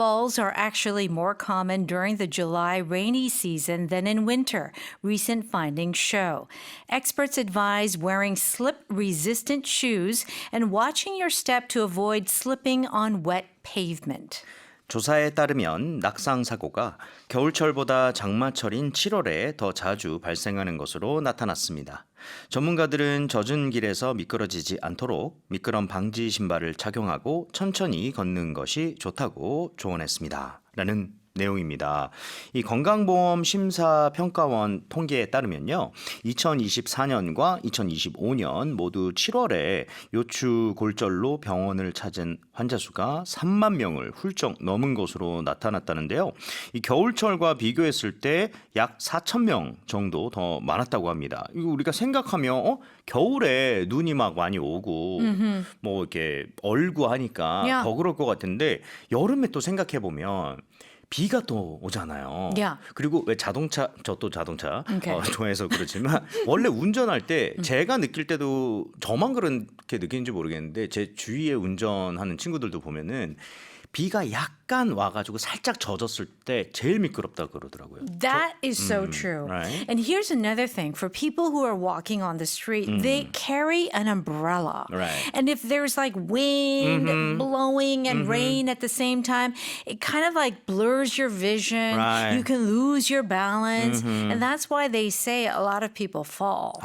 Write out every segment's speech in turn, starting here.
Falls are actually more common during the July rainy season than in winter, recent findings show. Experts advise wearing slip-resistant shoes and watching your step to avoid slipping on wet pavement. 조사에 따르면 낙상 사고가 겨울철보다 장마철인 7월에 더 자주 발생하는 것으로 나타났습니다. 전문가들은 젖은 길에서 미끄러지지 않도록 미끄럼 방지 신발을 착용하고 천천히 걷는 것이 좋다고 조언했습니다. 라는 내용입니다. 이 건강보험 심사평가원 통계에 따르면요. 2024년과 2025년 모두 7월에 요추골절로 병원을 찾은 환자 수가 3만 명을 훌쩍 넘은 것으로 나타났다는데요. 이 겨울철과 비교했을 때 약 4천 명 정도 더 많았다고 합니다. 이거 우리가 생각하면 겨울에 눈이 막 많이 오고 뭐 이렇게 얼고 하니까 Yeah. 더 그럴 것 같은데 여름에 또 생각해 보면 비가 또 오잖아요. Yeah. 그리고 왜 저도 자동차 Okay. 좋아해서 그렇지만 원래 운전할 때 제가 느낄 때도 저만 그렇게 느끼는지 모르겠는데 제 주위에 운전하는 친구들도 보면은 비가 약간 와가지고 살짝 젖었을 때 제일 미끄럽다 그러더라고요. That is so true. right. And here's another thing. For people who are walking on the street, they carry an umbrella. Right. And if there's like wind blowing and rain at the same time, it kind of like blurs your vision. Right. You can lose your balance. And that's why they say a lot of people fall.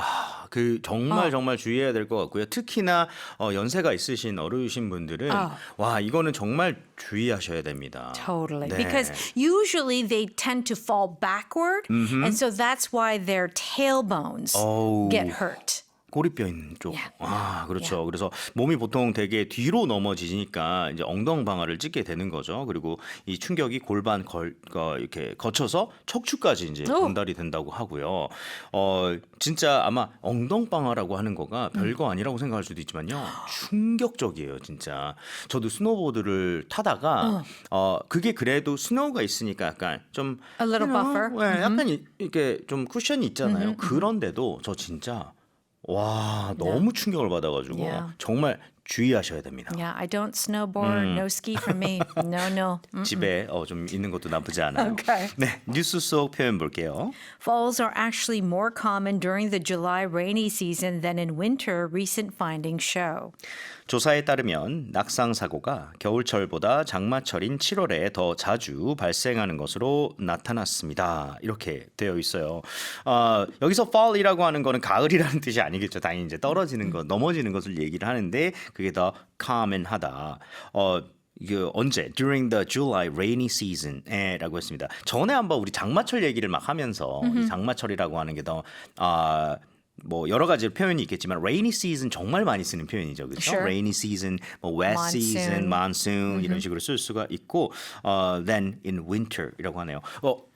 그 정말 주의해야 될 것 같고요. 특히나 연세가 있으신 어르신 분들은 와 이거는 정말 주의하셔야 됩니다. Totally. 네. Because usually they tend to fall backward. And so that's why their tailbones 어우. get hurt. 꼬리뼈 있는 쪽. Yeah. 아, 그렇죠. 그래서 몸이 보통 되게 뒤로 넘어지니까 이제 엉덩방아를 찢게 되는 거죠. 그리고 이 충격이 골반 이렇게 거쳐서 척추까지 이제 전달이 된다고 하고요. 진짜 아마 엉덩방아라고 하는 거가 별거 아니라고 생각할 수도 있지만요. 충격적이에요, 진짜. 저도 스노보드를 타다가 그게 그래도 스노우가 있으니까 약간 좀 A little buffer. 네, 약간 이렇게 좀 쿠션이 있잖아요. 그런데도 저 진짜 와 너무 충격을 받아가지고 Yeah. 정말 주의하셔야 됩니다. Yeah, I don't snowboard. No ski for me. No. 집에 좀 있는 것도 나쁘지 않아요. Okay. 네, 뉴스 속 표현 볼게요. Falls are actually more common during the July rainy season than in winter, recent findings show. 조사에 따르면 낙상 사고가 겨울철보다 장마철인 7월에 더 자주 발생하는 것으로 나타났습니다. 이렇게 되어 있어요. 여기서 fall이라고 하는 거는 가을이라는 뜻이 아니겠죠. 당연히 이제 떨어지는 것, 넘어지는 것을 얘기를 하는데 그게 더 common하다. 이게 언제? During the July rainy season에라고 했습니다. 전에 한번 우리 장마철 얘기를 막 하면서 이 장마철이라고 하는 게 더 뭐 여러 가지 표현이 있겠지만 rainy season 정말 많이 쓰는 표현이죠. 그렇죠? Sure. rainy season, 뭐 wet season, monsoon 이런 식으로 쓸 수가 있고 then in winter이라고 하네요.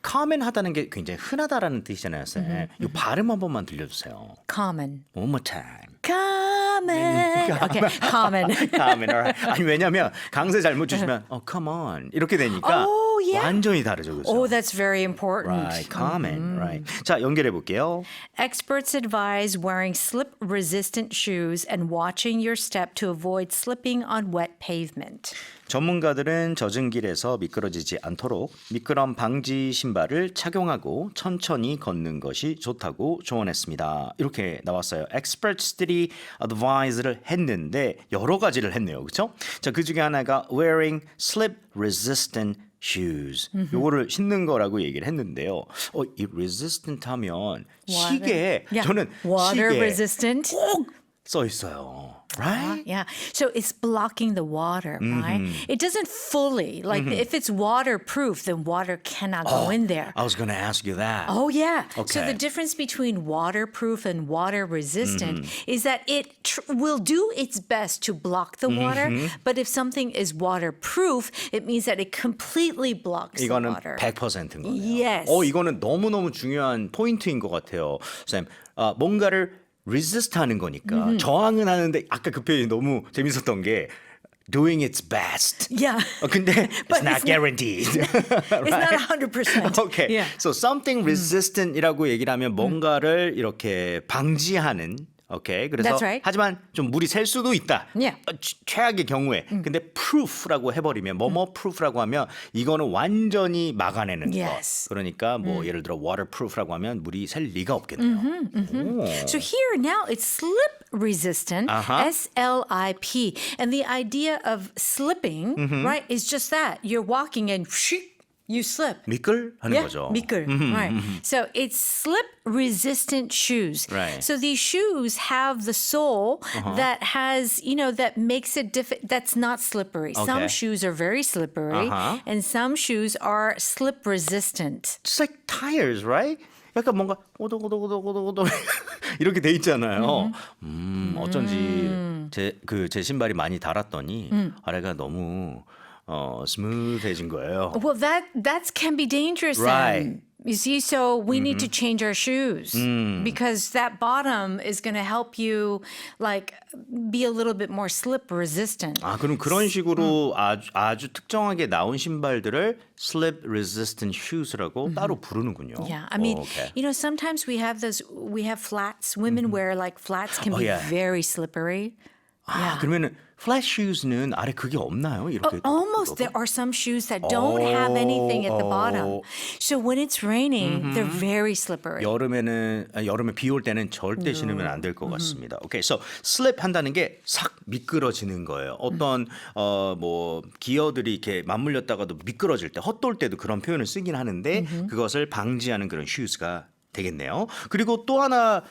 common하다는 게 굉장히 흔하다라는 뜻이잖아요. 이 발음 한 번만 들려주세요. Common. One more time. Common. Okay, common. common. Alright. 아니 왜냐면 강세 잘못 주시면 come on 이렇게 되니까 Oh, yeah. 완전히 다르죠. 그렇죠? Oh, that's very important. Right, common. Right. 자, 연결해 볼게요. Experts advise wearing slip-resistant shoes and watching your step to avoid slipping on wet pavement. 전문가들은 젖은 길에서 미끄러지지 않도록 미끄럼 방지 신발을 착용하고 천천히 걷는 것이 좋다고 조언했습니다. 이렇게 나왔어요. experts들이 advise를 했는데 여러 가지를 했네요. 그렇죠? 자, 그 중에 하나가 wearing slip resistant shoes. 요거를 신는 거라고 얘기를 했는데요. 이 resistant 하면 시계에 Yeah. 저는 Water 시계에 resistant. 꼭 써 있어요. Right? Yeah. So it's blocking the water, right? It doesn't fully, like if it's waterproof, then water cannot go in there. I was going to ask you that. Oh, yeah. So Okay. the difference between waterproof and water resistant is that it will do its best to block the water, but if something is waterproof, it means that it completely blocks the 이거는 water. 100%인 거네요. Yes. 이거는 너무너무 중요한 포인트인 것 같아요. 쌤, 뭔가를 resist 하는 거니까 저항은 하는데 아까 그 표현이 너무 재밌었던 게 doing its best. Yeah. 근데 But it's not it's not- guaranteed. It's not 100%. Okay. Yeah. So something resistant이라고 얘기를 하면 뭔가를 이렇게 방지하는 오케이. 그래서 That's right. 하지만 좀 물이 셀 수도 있다. Yeah. 최악의 경우에. 근데 proof라고 해버리면 뭐뭐 proof라고 하면 이거는 완전히 막아내는 Yes. 것. 그러니까 뭐 예를 들어 waterproof라고 하면 물이 셀 리가 없겠네요. 오. So here now it's slip resistant, Uh-huh. SLIP. And the idea of slipping, right, is just that. You're walking and you slip. 미끌 하는 Yeah, 거죠. 미끌. Right. So it's slip resistant shoes. Right. So these shoes have the sole that has, that makes it that's not slippery. Okay. Some shoes are very slippery Uh-huh. and some shoes are slip resistant. It's like tires, right? 약간 뭔가 오독오독오독오독오독 이렇게 돼 있잖아요. 어쩐지 제 신발이 많이 닳았더니 아래가 너무 스무드해진 거예요. Well, that can be dangerous Right. then. You see, so we need to change our shoes because that bottom is going to help you like be a little bit more slip resistant. 아, 그럼 그런 식으로 아주 특정하게 나온 신발들을 slip resistant shoes라고 따로 부르는군요. Yeah, I mean, okay. sometimes we have flats. Women wear like flats can Oh, be yeah. very slippery. 아, 그러면은 flat shoes는 아래 그게 없나요? 이렇게 Almost, there are some shoes that don't have anything at the bottom. So when it's raining, they're very slippery. 여름에 비 올 때는 절대 신으면 안 될 것 같습니다. 오케이, so slip 한다는 게 싹 미끄러지는 거예요. 어떤 뭐 기어들이 이렇게 맞물렸다가도 미끄러질 때, 헛돌 때도 그런 표현을 쓰긴 하는데 그것을 방지하는 그런 shoes가 되겠네요. 그리고 또 하나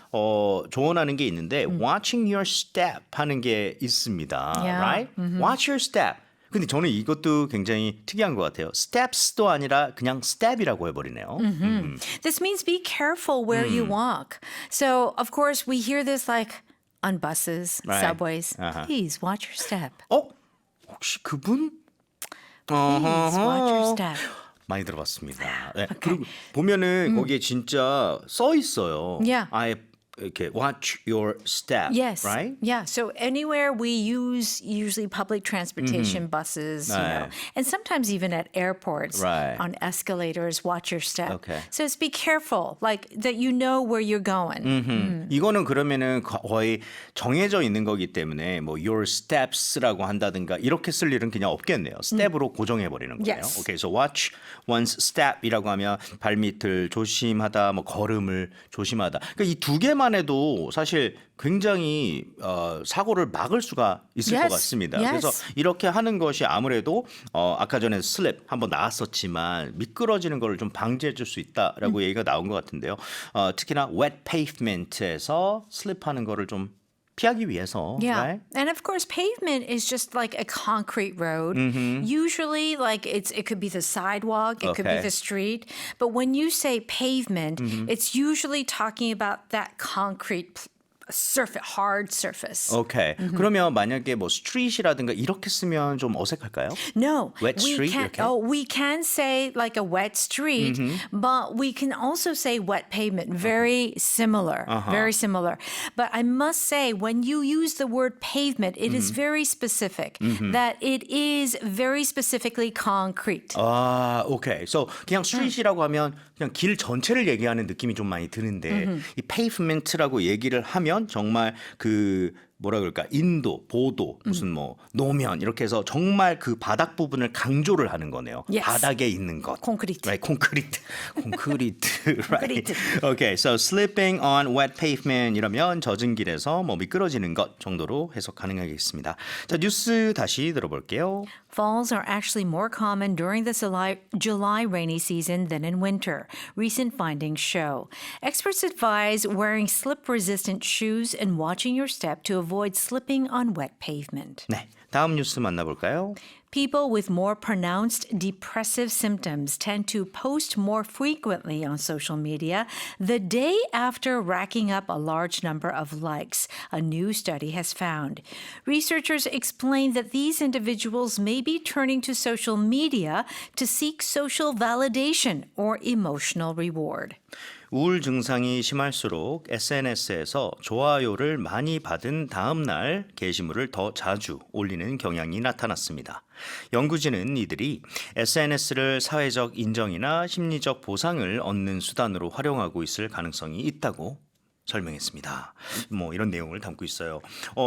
조언하는 게 있는데 watching your step 하는 게 있습니다. Yeah. Right? Watch your step. 근데 저는 이것도 굉장히 특이한 것 같아요. steps도 아니라 그냥 step이라고 해버리네요. This means be careful where you walk. So, of course, we hear this like on buses, Right. subways. Uh-huh. Please watch your step. 혹시 그분? Please watch your step. 많이 들어봤습니다. 네. 그리고 보면은 거기에 진짜 써 있어요. Yeah. 아예 이렇게 watch your step, Yes. right? Yeah. So anywhere we use usually public transportation buses, Right. and sometimes even at airports Right. on escalators, watch your step. Okay. So just be careful, like that you know where you're going. 이거는 그러면은 거의 정해져 있는 거기 때문에 뭐 your steps라고 한다든가 이렇게 쓸 일은 그냥 없겠네요. step으로 고정해 버리는 거예요. Yes. 오케이, so watch one's step이라고 하면 발밑을 조심하다, 뭐 걸음을 조심하다. 그러니까 이 두 개만 해도 사실 굉장히 사고를 막을 수가 있을 Yes. 것 같습니다. Yes. 그래서 이렇게 하는 것이 아무래도 아까 전에 슬립 한번 나왔었지만 미끄러지는 걸 좀 방지해 줄 수 있다라고 얘기가 나온 것 같은데요. 특히나 wet pavement에서 슬립하는 거를 좀 피하기 위해서. Yeah. Right? And of course, pavement is just like a concrete road. Usually, like it could be the sidewalk, it could be Okay. the street. But when you say pavement, it's usually talking about that concrete surface, hard surface. 오케이. 그러면 만약에 뭐 street이라든가 이렇게 쓰면 좀 어색할까요? No, Wet we street, can't. 이렇게? Oh, we can say like a wet street, but we can also say wet pavement. Very similar, very similar. But I must say, when you use the word pavement, it is very specific. That it is very specifically concrete. 아, 오케이. So 그냥 street이라고 하면 그냥 길 전체를 얘기하는 느낌이 좀 많이 드는데 이 pavement라고 얘기를 하면 정말 그 뭐라 그럴까 인도, 보도, 무슨 뭐 노면 이렇게 해서 정말 그 바닥 부분을 강조를 하는 거네요. Yes. 바닥에 있는 것. 콘크리트. Right, 콘크리트. right. 콘크리트. Okay, so slipping on wet pavement 이러면 젖은 길에서 뭐 미끄러지는 것 정도로 해석 가능하겠습니다. 자, 뉴스 다시 들어볼게요. Falls are actually more common during the July rainy season than in winter, recent findings show. Experts advise wearing slip resistant shoes and watching your step to avoid slipping on wet pavement. 네, 다음 뉴스 만나볼까요? People with more pronounced depressive symptoms tend to post more frequently on social media the day after racking up a large number of likes, a new study has found. Researchers explain that these individuals may be turning to social media to seek social validation or emotional reward. 우울 증상이 심할수록 SNS에서 좋아요를 많이 받은 다음 날 게시물을 더 자주 올리는 경향이 나타났습니다. 연구진은 이들이 SNS를 사회적 인정이나 심리적 보상을 얻는 수단으로 활용하고 있을 가능성이 있다고 설명했습니다. 뭐 이런 내용을 담고 있어요.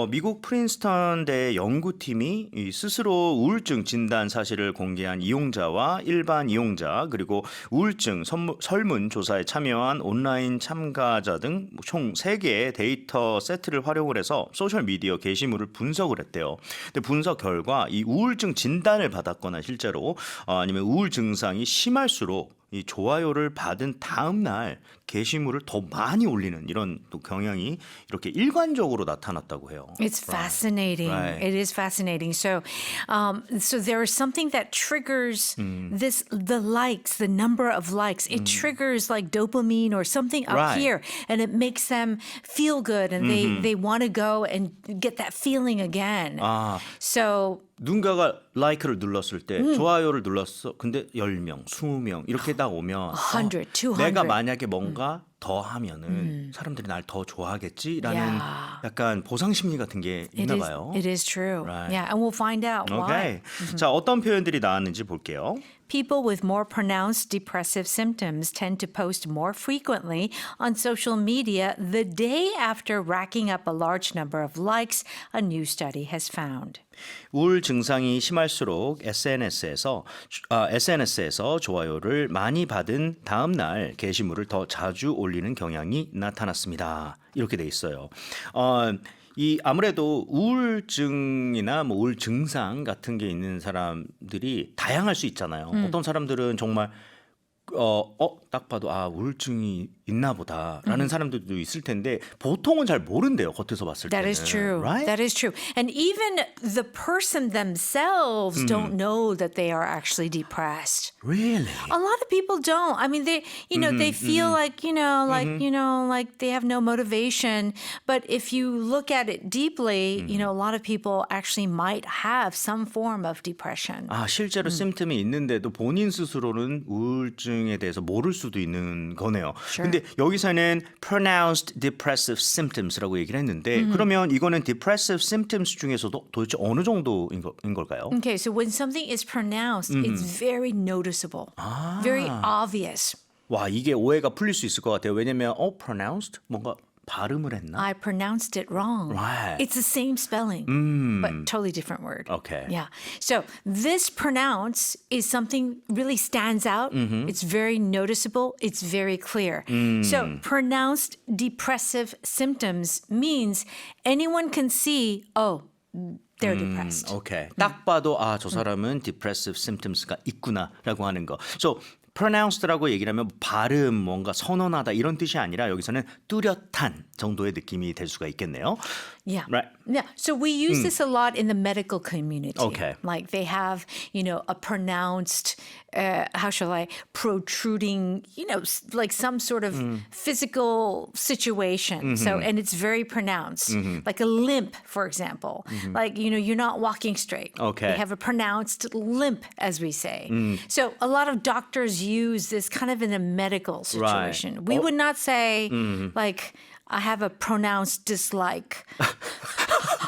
미국 프린스턴대 연구팀이 이 스스로 우울증 진단 사실을 공개한 이용자와 일반 이용자 그리고 우울증 설문조사에 참여한 온라인 참가자 등 총 3개의 데이터 세트를 활용을 해서 소셜미디어 게시물을 분석을 했대요. 근데 분석 결과 이 우울증 진단을 받았거나 실제로 아니면 우울 증상이 심할수록 이 좋아요를 받은 다음 날 게시물을 더 많이 올리는 이런 또 경향이 이렇게 일관적으로 나타났다고 해요. It's fascinating. Right. It is fascinating. So, so there is something that triggers this, the likes, the number of likes. It triggers like dopamine or something up Right. here, and it makes them feel good, and they want to go and get that feeling again. 아, So 누군가가 라이크를 눌렀을 때 좋아요를 눌렀어. 근데 10명, 20명 이렇게 딱 오면 100, 200. 내가 만약에 뭔가 더 하면은 사람들이 날 더 좋아하겠지라는 Yeah. 약간 보상 심리 같은 게 있나 봐요. it is true. Right. Yeah, and we'll find out why. 오케이. 자, 어떤 표현들이 나왔는지 볼게요. People with more pronounced depressive symptoms tend to post more frequently on social media the day after racking up a large number of likes, a new study has found. 우울 증상이 심할수록 SNS에서 좋아요를 많이 받은 다음 날 게시물을 더 자주 올리는 경향이 나타났습니다. 이렇게 돼 있어요. 이 아무래도 우울증이나 뭐 우울 증상 같은 게 있는 사람들이 다양할 수 있잖아요. 어떤 사람들은 정말 딱 봐도 우울증이 있나 보다라는 사람들도 있을 텐데 보통은 잘 모른대요. 겉에서 봤을 때는. That is true. Right? That is true. And even the person themselves don't know that they are actually depressed. Really? A lot of people don't. I mean, they, they feel like, like they have no motivation. But if you look at it deeply, a lot of people actually might have some form of depression. 실제로 심텀이 있는데도 본인 스스로는 우울증에 대해서 모를 수도 있는 거네요. 근데 여기서는 pronounced depressive symptoms라고 얘기를 했는데 그러면 이거는 depressive symptoms 중에서도 도대체 어느 정도인 걸까요? Okay, so when something is pronounced, it's very noticeable, very obvious. 와, 이게 오해가 풀릴 수 있을 것 같아요. 왜냐면 pronounced 뭔가 발음을 했나? I pronounced it wrong. Right. It's the same spelling, but totally different word. Okay. Yeah. So this pronounce is something really stands out. It's very noticeable. It's very clear. So pronounced depressive symptoms means anyone can see, they're depressed. 오케이. 딱 봐도 저 사람은 depressive symptoms가 있구나라고 하는 거. So pronounced라고 얘기를 하면 발음, 뭔가 선언하다 이런 뜻이 아니라 여기서는 뚜렷한 정도의 느낌이 될 수가 있겠네요. Yeah. Right. Yeah. So we use this a lot in the medical community. Okay. Like they have, a pronounced, protruding, like some sort of physical situation. So, and it's very pronounced. Like a limp, for example. Like, you're not walking straight. Okay. They have a pronounced limp, as we say. So a lot of doctors use this kind of in a medical situation. Right. We would not say, like, I have a pronounced dislike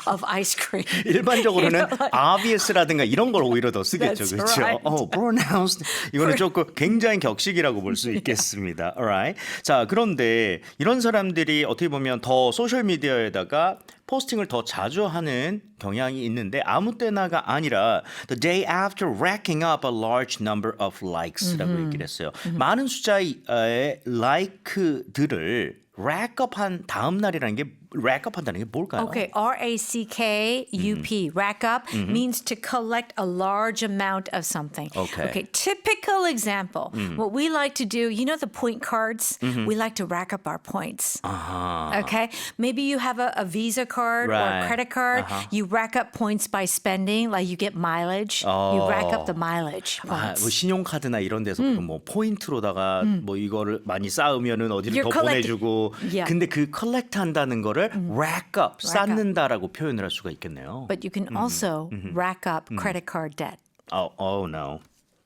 of ice cream. 일반적으로는 obvious라든가 이런 걸 오히려 더 쓰겠죠. That's 그렇죠? right. pronounced 이거는 조금 굉장히 격식이라고 볼 수 있겠습니다. Alright. 자, 그런데 이런 사람들이 어떻게 보면 더 소셜 미디어에다가 포스팅을 더 자주 하는 경향이 있는데 아무 때나가 아니라 the day after racking up a large number of likes라고 얘기를 했어요. 많은 숫자의 like들을 rack up한 다음 날이라는 게 rack up한다는 게 뭘까요? Okay, R-A-C-K-U-P, rack up, means to collect a large amount of something. Okay. Typical example. What we like to do, the point cards? We like to rack up our points. Okay? Maybe you have a Visa card or Right. a credit card. You rack up points by spending, like you get mileage. You rack up the mileage points. 뭐 신용카드나 이런 데서 뭐 포인트로다가 뭐 이거를 많이 쌓으면은 어디를 You're 더 collecting. 보내주고 Yeah. 근데 그 컬렉트 한다는 거를 rack up, 쌓는다라고 표현을 할 수가 있겠네요. But you can also rack up credit card debt. Oh no.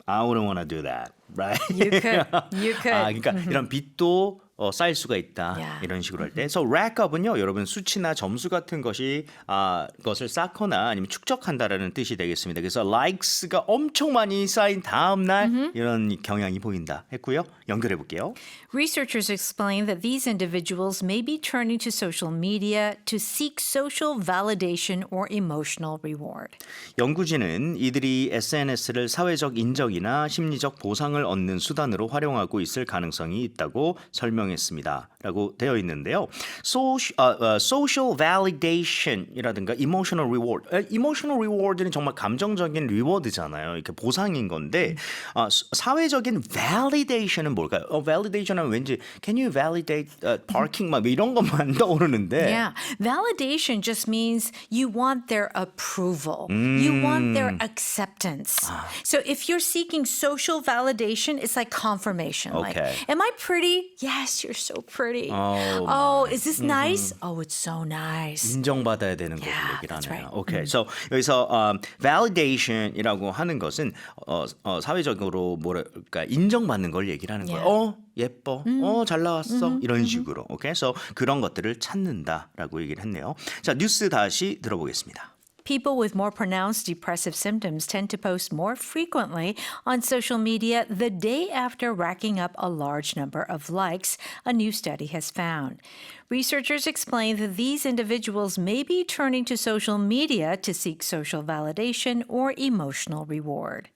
I wouldn't want to do that. right? You could. You could. 그러니까 이런 빚도 쌓일 수가 있다. Yeah. 이런 식으로 할 때. So rack up은요, 여러분 수치나 점수 같은 것을 쌓거나 아니면 축적한다라는 뜻이 되겠습니다. 그래서 likes가 엄청 많이 쌓인 다음 날 이런 경향이 보인다 했고요. 연결해 볼게요. Researchers explain that these individuals may be turning to social media to seek social validation or emotional reward. 연구진은 이들이 SNS를 사회적 인정이나 심리적 보상을 얻는 수단으로 활용하고 있을 가능성이 있다고 설명했습니다. 라고 되어 있는데요. Social validation이라든가 emotional reward. emotional reward는 정말 감정적인 리워드잖아요. 이렇게 보상인 건데 사회적인 validation은 뭘까요? validation은 왠지 can you validate parking 막 이런 것만 떠오르는데 Yeah. Validation just means you want their approval. You want their acceptance. So if you're seeking social validation, it's like confirmation. Like, Okay. am I pretty? Yes, you're so pretty. Oh, is this nice? Oh, it's so nice. 인정받아야 되는 것을 Yeah, 얘기를 that's 하네요. right. Okay, so 여기서 validation이라고 하는 것은 사회적으로 뭐랄까 인정받는 걸 얘기를 하는 거예요. 예뻐, 잘 나왔어 이런 식으로. Okay, so 그런 것들을 찾는다라고 얘기를 했네요. 자, 뉴스 다시 들어보겠습니다. People with more pronounced depressive symptoms tend to post more frequently on social media the day after racking up a large number of likes, a new study has found. Researchers explain that these individuals may be turning to social media to seek social validation or emotional reward.